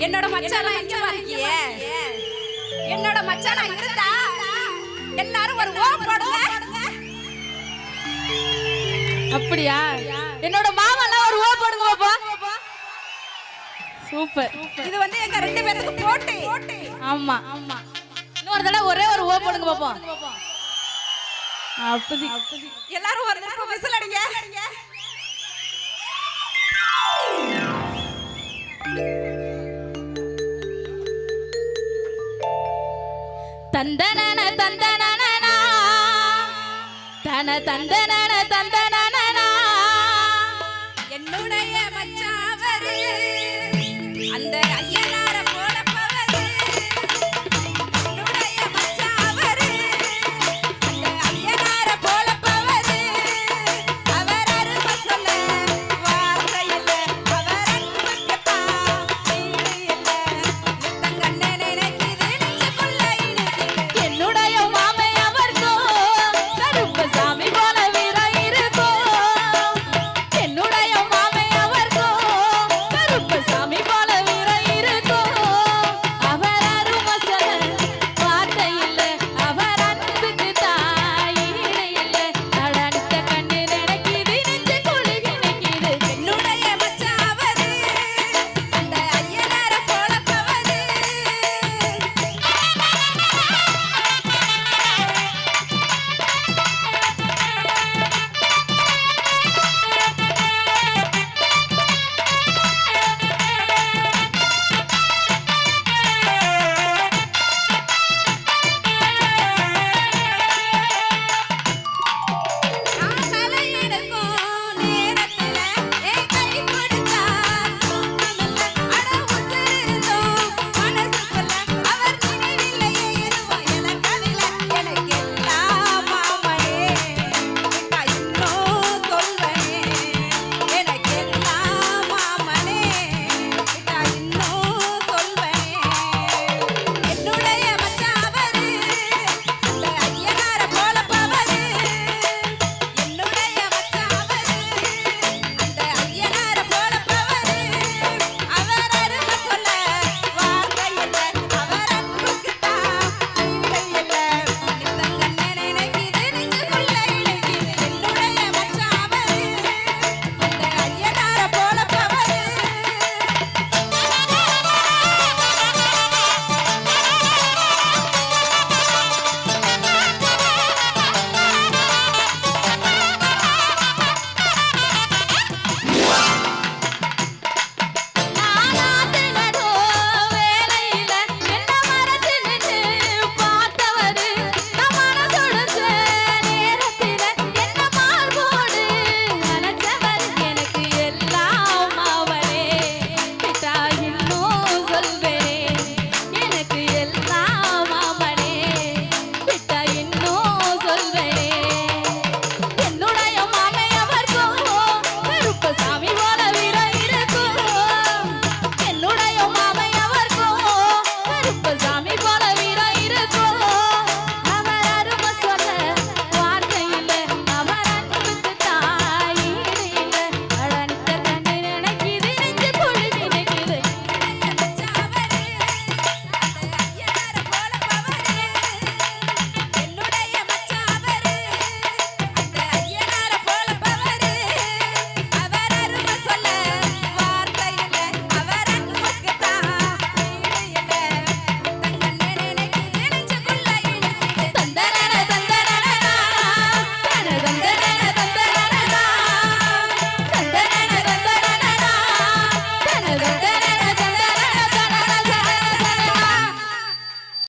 என்னோட மச்சானா எங்க இருக்கீங்க? என்னோட மச்சானா இருந்தா எல்லாரும் ஒரு ஓ போடுங்க. அப்படியா? என்னோட மாமாலாம் ஒரு ஓ போடுங்க பாப்பா. சூப்பர். இது வந்து எங்க ரெண்டு பேருக்கு போட்டி. ஆமா. இன்னொரு தடவை ஒரே ஒரு ஓ போடுங்க பாப்பா. அப்படி எல்லாரும் ஒரு தடவை விசில் அடிங்க. தந்தனன தந்தனனா தன தந்தனன தந்தனனா என்னுடைய